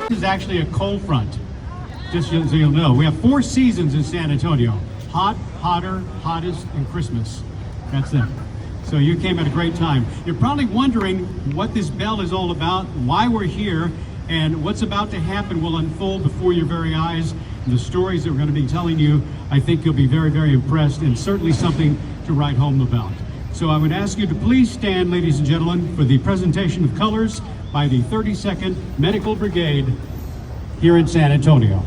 This is actually a cold front, just so you'll know. We have 4 seasons in San Antonio: hot, hotter, hottest, and Christmas. That's it. So you came at a great time. You're probably wondering what this bell is all about, why we're here, and what's about to happen will unfold before your very eyes. And the stories that we're going to be telling you, I think you'll be very, very impressed, and certainly something to write home about. So I would ask you to please stand, ladies and gentlemen, for the presentation of colors by the 32nd Medical Brigade here in San Antonio.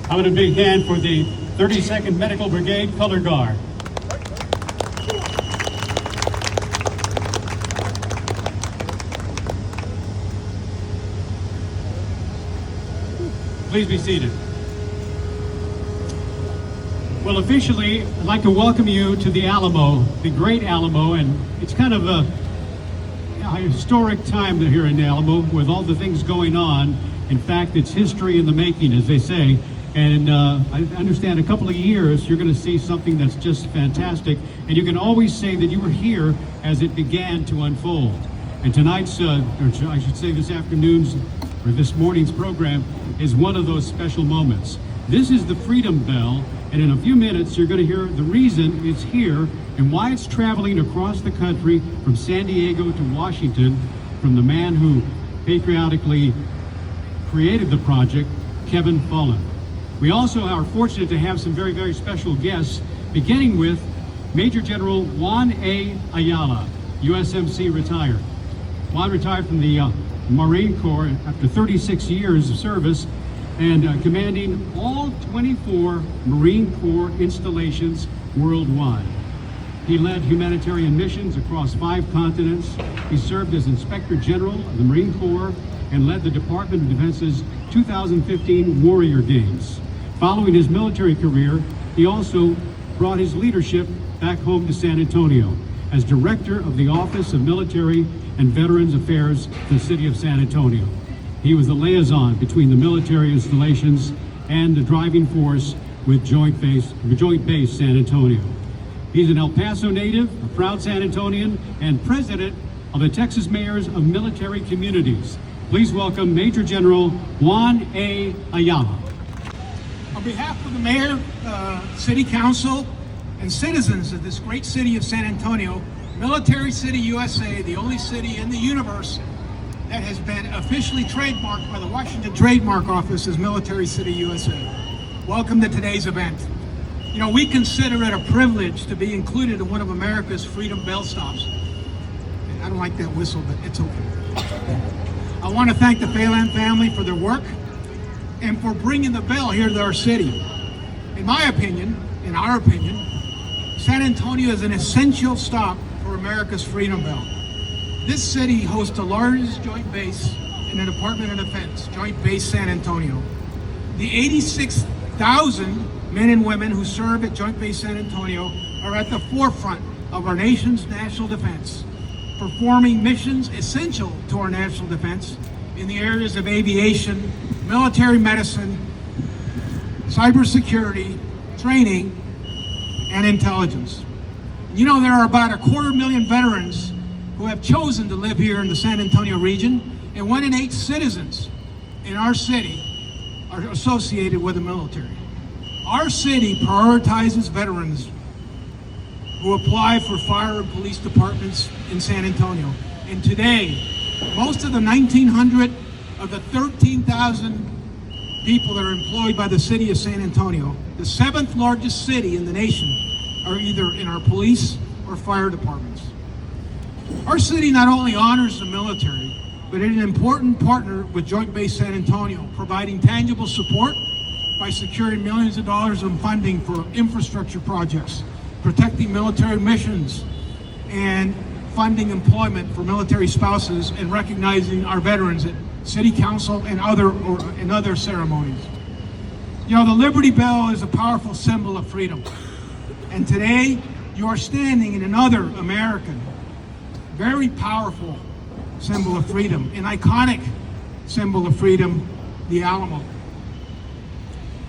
How about a big hand for the 32nd Medical Brigade Color Guard? Please be seated. Well, officially, I'd like to welcome you to the Alamo, the Great Alamo, and it's kind of a historic time here in Alamo with all the things going on. In fact, it's history in the making, as they say. And I understand a couple of years, you're going to see something that's just fantastic. And you can always say that you were here as it began to unfold. And tonight's, or I should say this afternoon's, or this morning's program is one of those special moments. This is the Freedom Bell, and in a few minutes, you're going to hear the reason it's here and why it's traveling across the country from San Diego to Washington from the man who patriotically created the project, Kevin Follen. We also are fortunate to have some very, very special guests, beginning with Major General Juan A. Ayala, USMC retired. Juan retired from the Marine Corps after 36 years of service and commanding all 24 Marine Corps installations worldwide. He led humanitarian missions across 5 continents. He served as Inspector General of the Marine Corps and led the Department of Defense's 2015 Warrior Games. Following his military career, he also brought his leadership back home to San Antonio as Director of the Office of Military and Veterans Affairs for the City of San Antonio. He was the liaison between the military installations and the driving force with Joint Base San Antonio. He's an El Paso native, a proud San Antonian, and president of the Texas Mayors of Military Communities. Please welcome Major General Juan A. Ayala. On behalf of the Mayor, City Council, and citizens of this great city of San Antonio, Military City USA, the only city in the universe that has been officially trademarked by the Washington Trademark Office as Military City USA. Welcome to today's event. You know, we consider it a privilege to be included in one of America's Freedom Bell stops. I don't like that whistle, but it's okay. I want to thank the Phelan family for their work and for bringing the bell here to our city. In my opinion, in our opinion, San Antonio is an essential stop for America's Freedom Bell. This city hosts the largest joint base in the Department of Defense, Joint Base San Antonio. The 86,000 men and women who serve at Joint Base San Antonio are at the forefront of our nation's national defense, performing missions essential to our national defense in the areas of aviation, military medicine, cybersecurity, training, and intelligence. You know, there are about 250,000 veterans who have chosen to live here in the San Antonio region, and 1 in 8 citizens in our city are associated with the military. Our city prioritizes veterans who apply for fire and police departments in San Antonio. And today, most of the 1,900 of the 13,000 people that are employed by the city of San Antonio, the 7th largest city in the nation, are either in our police or fire departments. Our city not only honors the military, but is an important partner with Joint Base San Antonio, providing tangible support by securing millions of dollars in funding for infrastructure projects, protecting military missions, and funding employment for military spouses, and recognizing our veterans at City Council and other ceremonies. You know, the Liberty Bell is a powerful symbol of freedom. And today, you are standing in another American, very powerful symbol of freedom, an iconic symbol of freedom, the Alamo.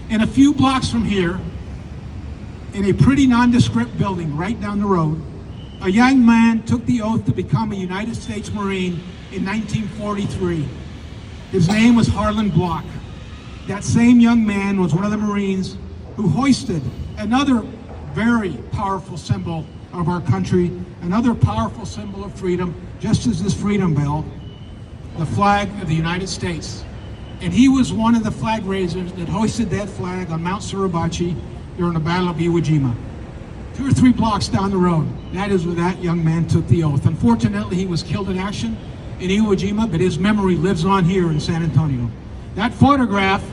And a few blocks from here, in a pretty nondescript building right down the road, a young man took the oath to become a United States Marine in 1943. His name was Harlan Block. That same young man was one of the Marines who hoisted another very powerful symbol of our country, another powerful symbol of freedom, just as this Freedom Bell, the flag of the United States. And he was one of the flag raisers that hoisted that flag on Mount Suribachi during the Battle of Iwo Jima. 2 or 3 blocks down the road, that is where that young man took the oath. Unfortunately, he was killed in action in Iwo Jima, but his memory lives on here in San Antonio. That photograph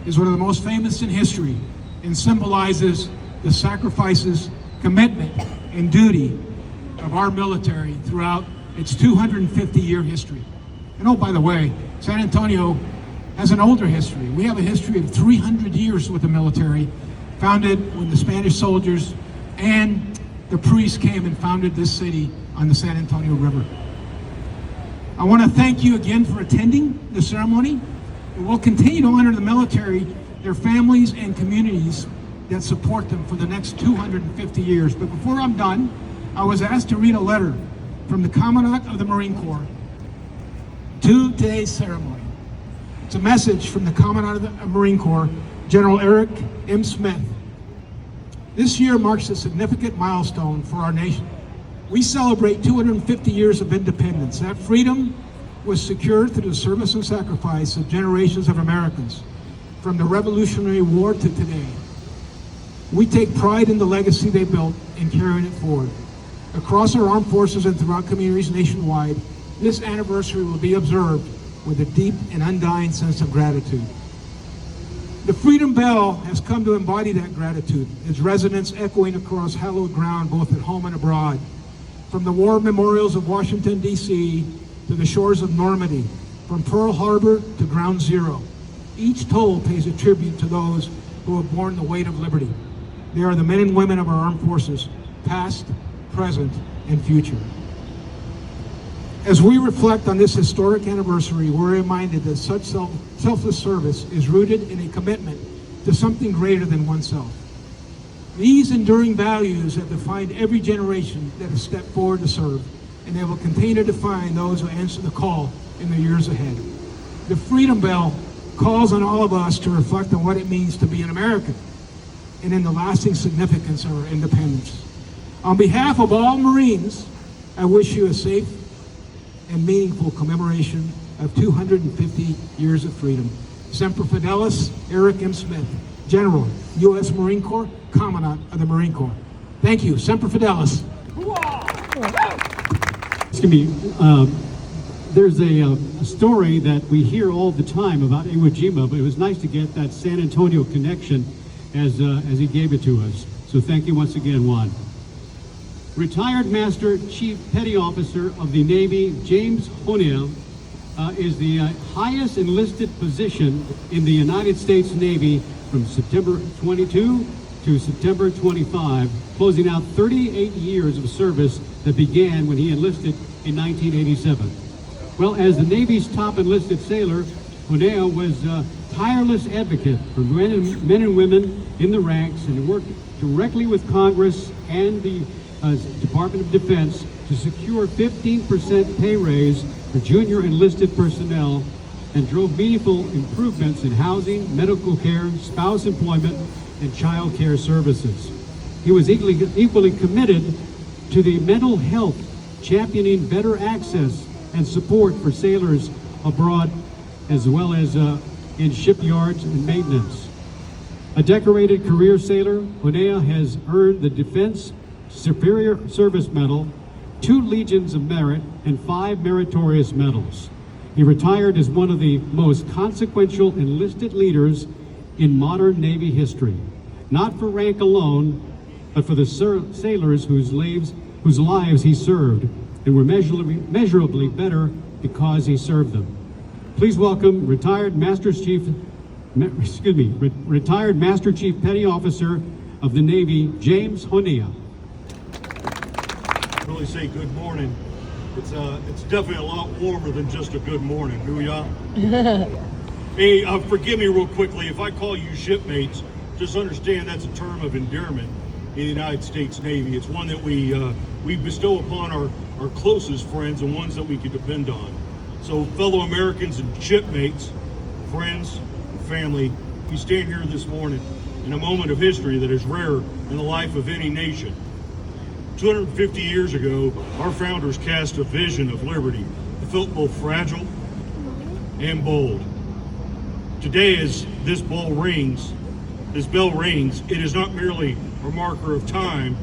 is one of the most famous in history and symbolizes the sacrifices, commitment, and duty of our military throughout its 250-year history. And oh, by the way, San Antonio has an older history. We have a history of 300 years with the military, founded when the Spanish soldiers and the priests came and founded this city on the San Antonio River. I want to thank you again for attending the ceremony. And we'll continue to honor the military, their families, and communities that support them for the next 250 years. But before I'm done, I was asked to read a letter from the Commandant of the Marine Corps to today's ceremony. It's a message from the Commandant of the Marine Corps, General Eric M. Smith. This year marks a significant milestone for our nation. We celebrate 250 years of independence. That freedom was secured through the service and sacrifice of generations of Americans, from the Revolutionary War to today. We take pride in the legacy they built and carrying it forward. Across our armed forces and throughout communities nationwide, this anniversary will be observed with a deep and undying sense of gratitude. The Freedom Bell has come to embody that gratitude, its resonance echoing across hallowed ground both at home and abroad. From the war memorials of Washington, D.C., to the shores of Normandy, from Pearl Harbor to Ground Zero, each toll pays a tribute to those who have borne the weight of liberty. They are the men and women of our armed forces, past, present, and future. As we reflect on this historic anniversary, we're reminded that such selfless service is rooted in a commitment to something greater than oneself. These enduring values have defined every generation that has stepped forward to serve, and they will continue to define those who answer the call in the years ahead. The Freedom Bell calls on all of us to reflect on what it means to be an American and in the lasting significance of our independence. On behalf of all Marines, I wish you a safe and meaningful commemoration of 250 years of freedom. Semper Fidelis, Eric M. Smith, General, U.S. Marine Corps, Commandant of the Marine Corps. Thank you. Semper Fidelis. excuse me, there's a story that we hear all the time about Iwo Jima, but it was nice to get that San Antonio connection as he gave it to us. So thank you once again, Juan. Retired Master Chief Petty Officer of the Navy, James Honea, is the highest enlisted position in the United States Navy from September 22 to September 25, closing out 38 years of service that began when he enlisted in 1987. Well, as the Navy's top enlisted sailor, Honea was a tireless advocate for men and women in the ranks, and worked directly with Congress and the Department of Defense to secure 15% pay raise for junior enlisted personnel, and drove meaningful improvements in housing, medical care, spouse employment, and child care services. He was equally committed to the mental health, championing better access and support for sailors abroad, as well as in shipyards and maintenance. A decorated career sailor, Honea has earned the Defense Superior Service Medal, 2 Legions of Merit, and 5 meritorious medals. He retired as one of the most consequential enlisted leaders in modern Navy history, not for rank alone, but for the sailors whose lives he served, and were measurably better because he served them. Please welcome retired Master Chief Petty Officer of the Navy, James Honea. Really say good morning. It's definitely a lot warmer than just a good morning. Booyah. Hey, forgive me real quickly if I call you shipmates. Just understand that's a term of endearment in the United States Navy. It's one that we bestow upon our closest friends and ones that we can depend on. So fellow Americans and shipmates, friends, and family, we stand here this morning in a moment of history that is rare in the life of any nation. 250 years ago, our founders cast a vision of liberty that felt both fragile and bold. Today, as this bell rings, it is not merely a marker of time,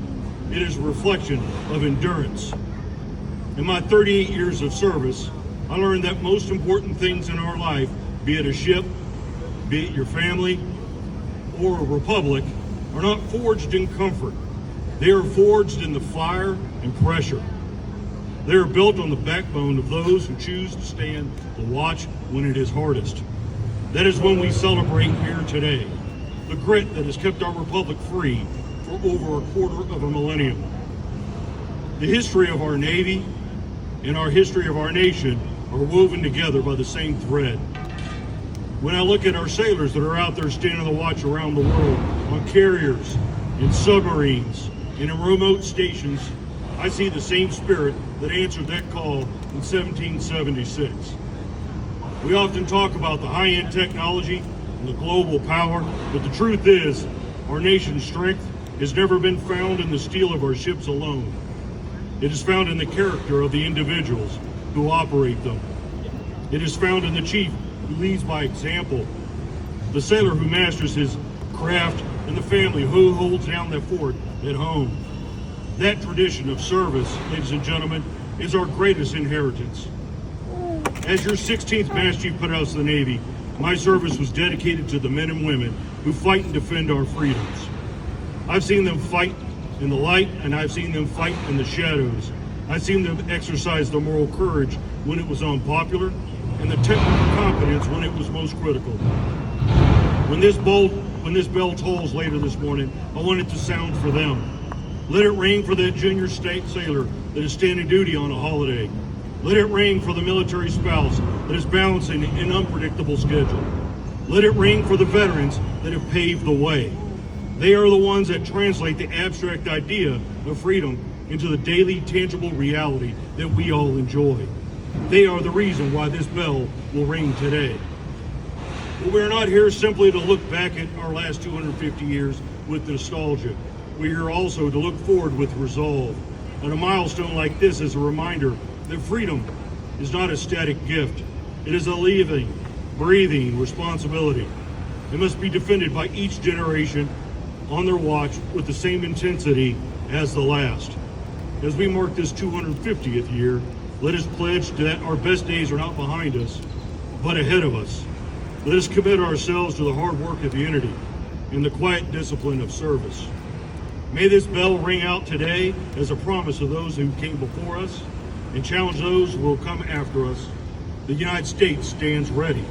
it is a reflection of endurance. In my 38 years of service, I learned that most important things in our life, be it a ship, be it your family, or a republic, are not forged in comfort. They are forged in the fire and pressure. They are built on the backbone of those who choose to stand the watch when it is hardest. That is when we celebrate here today, the grit that has kept our republic free for over a quarter of a millennium. The history of our Navy and our history of our nation are woven together by the same thread. When I look at our sailors that are out there standing the watch around the world on carriers, in submarines, and in remote stations, I see the same spirit that answered that call in 1776. We often talk about the high-end technology and the global power, but the truth is, our nation's strength has never been found in the steel of our ships alone. It is found in the character of the individuals who operate them. It is found in the chief who leads by example, the sailor who masters his craft, and the family who holds down the fort at home. That tradition of service, ladies and gentlemen, is our greatest inheritance. As your 16th Master Chief Petty Officer of the Navy, my service was dedicated to the men and women who fight and defend our freedoms. I've seen them fight in the light, and I've seen them fight in the shadows. I've seen them exercise the moral courage when it was unpopular, and the technical competence when it was most critical. When this bell tolls later this morning, I want it to sound for them. Let it ring for that junior state sailor that is standing duty on a holiday. Let it ring for the military spouse that is balancing an unpredictable schedule. Let it ring for the veterans that have paved the way. They are the ones that translate the abstract idea of freedom into the daily tangible reality that we all enjoy. They are the reason why this bell will ring today. But we're not here simply to look back at our last 250 years with nostalgia. We're here also to look forward with resolve. And a milestone like this is a reminder that freedom is not a static gift. It is a living, breathing responsibility. It must be defended by each generation on their watch with the same intensity as the last. As we mark this 250th year, Let us pledge that our best days are not behind us, but ahead of us. Let us commit ourselves to the hard work of unity and the quiet discipline of service. May this bell ring out today as a promise of those who came before us and challenge those who will come after us. The United States stands ready.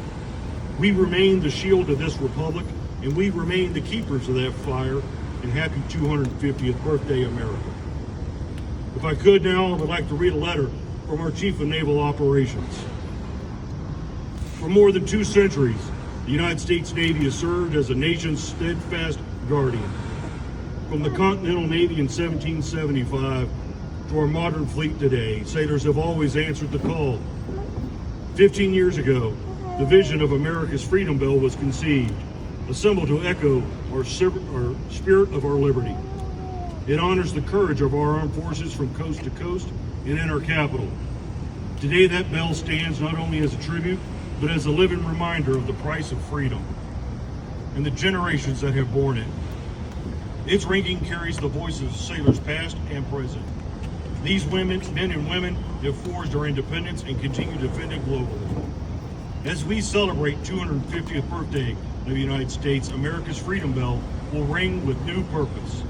We remain the shield of this republic, and we remain the keepers of that fire. And happy 250th birthday, America. If I could now, I would like to read a letter from our Chief of Naval Operations. For more than 2 centuries, the United States Navy has served as a nation's steadfast guardian. From the Continental Navy in 1775 to our modern fleet today, sailors have always answered the call. 15 years ago, the vision of America's Freedom Bell was conceived, a symbol to echo our spirit of our liberty. It honors the courage of our armed forces from coast to coast and in our capital. Today, that bell stands not only as a tribute, but as a living reminder of the price of freedom and the generations that have borne it. Its ringing carries the voices of sailors past and present. These men and women have forged our independence and continue to defend it globally. As we celebrate 250th birthday of the United States, America's Freedom Bell will ring with new purpose.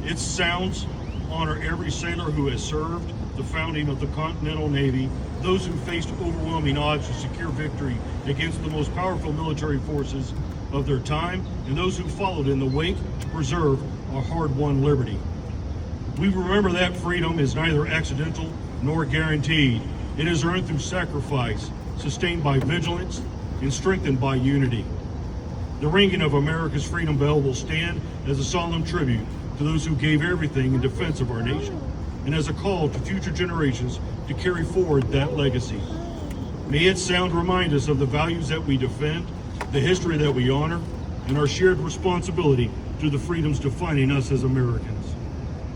Its sounds honor every sailor who has served the founding of the Continental Navy, those who faced overwhelming odds to secure victory against the most powerful military forces of their time, and those who followed in the wake to preserve our hard-won liberty. We remember that freedom is neither accidental nor guaranteed. It is earned through sacrifice, sustained by vigilance, and strengthened by unity. The ringing of America's Freedom Bell will stand as a solemn tribute to those who gave everything in defense of our nation, and as a call to future generations to carry forward that legacy. May its sound remind us of the values that we defend, the history that we honor, and our shared responsibility to the freedoms defining us as Americans.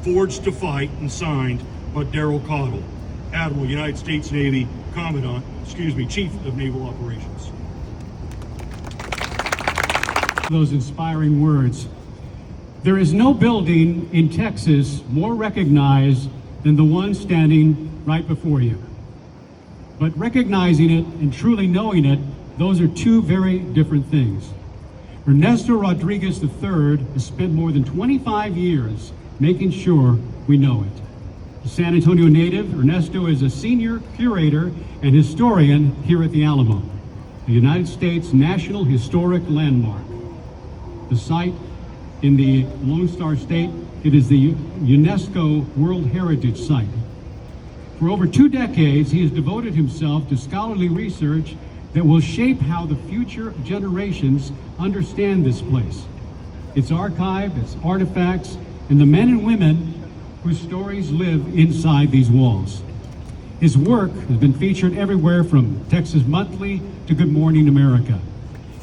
Forged to fight and signed by Daryl Cottle, Admiral, United States Navy, Chief of Naval Operations. Those inspiring words. There is no building in Texas more recognized than the one standing right before you. But recognizing it and truly knowing it, those are two very different things. Ernesto Rodriguez III has spent more than 25 years making sure we know it. A San Antonio native, Ernesto is a senior curator and historian here at the Alamo, the United States National Historic Landmark. The site in the Lone Star State, it is the UNESCO World Heritage Site. For over 2 decades, he has devoted himself to scholarly research that will shape how the future generations understand this place, its archive, its artifacts, and the men and women whose stories live inside these walls. His work has been featured everywhere from Texas Monthly to Good Morning America.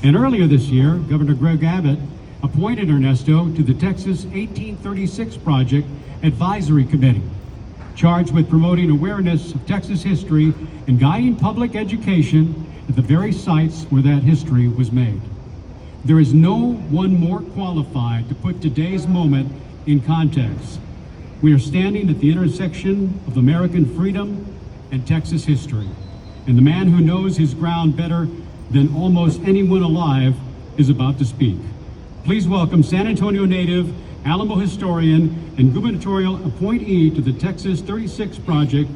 And earlier this year, Governor Greg Abbott appointed Ernesto to the Texas 1836 Project Advisory Committee, charged with promoting awareness of Texas history and guiding public education at the very sites where that history was made. There is no one more qualified to put today's moment in context. We are standing at the intersection of American freedom and Texas history, and the man who knows his ground better than almost anyone alive is about to speak. Please welcome San Antonio native, Alamo historian, and gubernatorial appointee to the Texas 36 Project,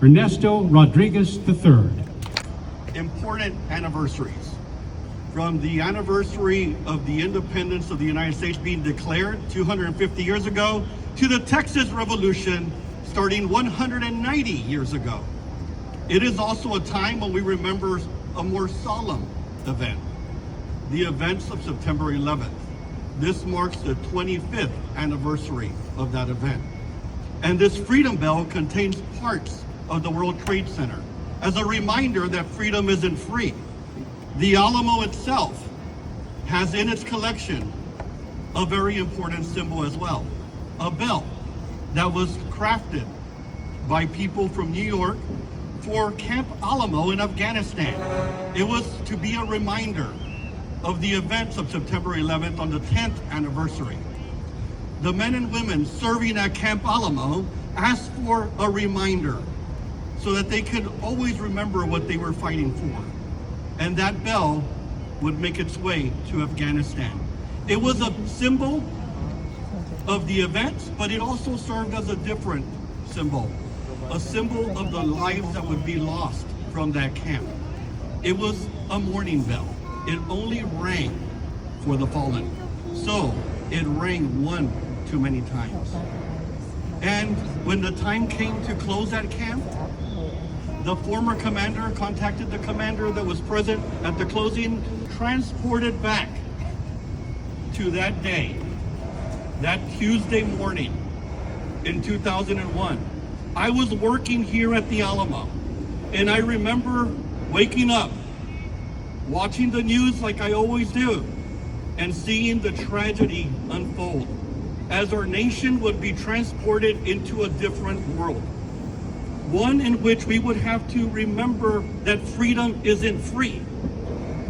Ernesto Rodriguez III. Important anniversaries. From the anniversary of the independence of the United States being declared 250 years ago to the Texas Revolution starting 190 years ago. It is also a time when we remember a more solemn event, the events of September 11th. This marks the 25th anniversary of that event. And this Freedom Bell contains parts of the World Trade Center as a reminder that freedom isn't free. The Alamo itself has in its collection a very important symbol as well, a bell that was crafted by people from New York for Camp Alamo in Afghanistan. It was to be a reminder of the events of September 11th on the 10th anniversary. The men and women serving at Camp Alamo asked for a reminder so that they could always remember what they were fighting for. And that bell would make its way to Afghanistan. It was a symbol of the events, but it also served as a different symbol, a symbol of the lives that would be lost from that camp. It was a mourning bell. It only rang for the fallen. So it rang one too many times. And when the time came to close that camp, the former commander contacted the commander that was present at the closing, transported back to that day, that Tuesday morning in 2001. I was working here at the Alamo, and I remember waking up, watching the news like I always do, and seeing the tragedy unfold as our nation would be transported into a different world. One in which we would have to remember that freedom isn't free.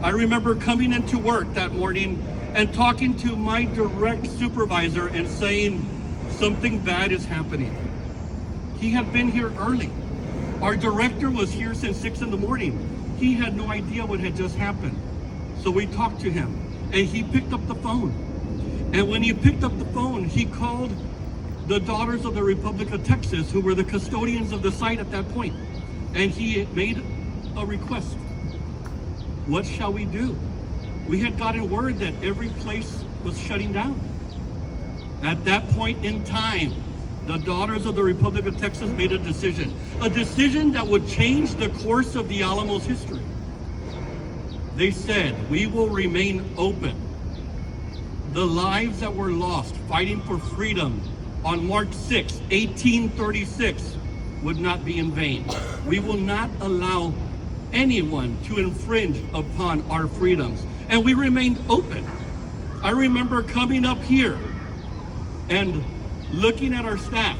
I remember coming into work that morning and talking to my direct supervisor and saying, something bad is happening. He had been here early. Our director was here since 6 in the morning. He had no idea what had just happened. So we talked to him and he picked up the phone. And when he picked up the phone, he called the Daughters of the Republic of Texas, who were the custodians of the site at that point. And he made a request. What shall we do? We had gotten word that every place was shutting down. At that point in time, the Daughters of the Republic of Texas made a decision that would change the course of the Alamo's history. They said, we will remain open. The lives that were lost fighting for freedom on March 6, 1836 would not be in vain. We will not allow anyone to infringe upon our freedoms. And we remained open. I remember coming up here and looking at our staff.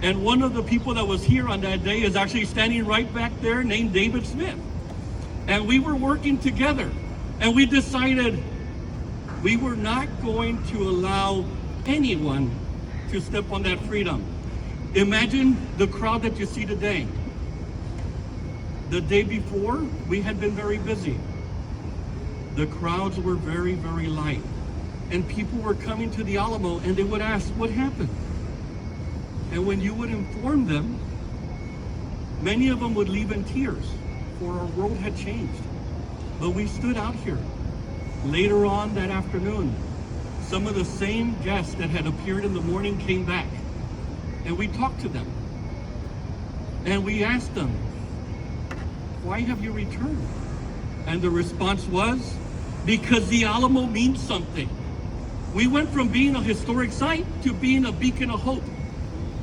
And one of the people that was here on that day is actually standing right back there, named David Smith. And we were working together. And we decided we were not going to allow anyone to step on that freedom. Imagine the crowd that you see today. The day before, we had been very busy. The crowds were very, very light. And people were coming to the Alamo and they would ask, what happened? And when you would inform them, many of them would leave in tears, for our world had changed. But we stood out here. Later on that afternoon, some of the same guests that had appeared in the morning came back. And we talked to them. And we asked them, why have you returned? And the response was, because the Alamo means something. We went from being a historic site to being a beacon of hope,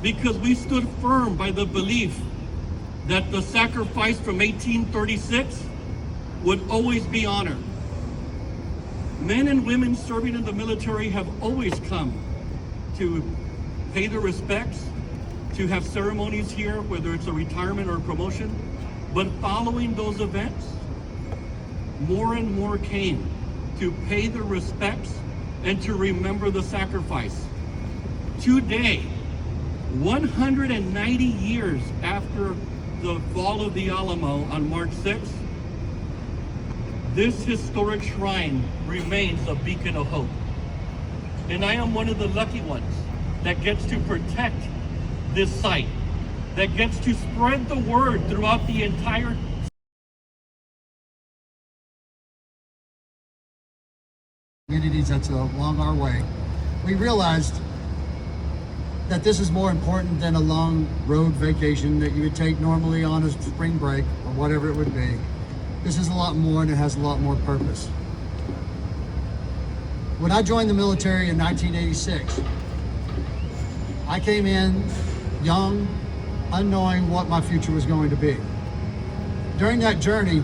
because we stood firm by the belief that the sacrifice from 1836 would always be honored. Men and women serving in the military have always come to pay their respects, to have ceremonies here, whether it's a retirement or a promotion. But following those events, more and more came to pay their respects and to remember the sacrifice. Today, 190 years after the fall of the Alamo on March 6th, this historic shrine remains a beacon of hope. And I am one of the lucky ones that gets to protect this site, that gets to spread the word throughout the entire communities that's along our way. We realized that this is more important than a long road vacation that you would take normally on a spring break or whatever it would be. This is a lot more, and it has a lot more purpose. When I joined the military in 1986, I came in young, unknowing what my future was going to be. During that journey,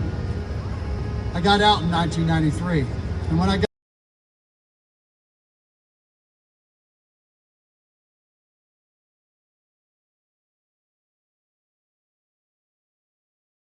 I got out in 1993, and when I got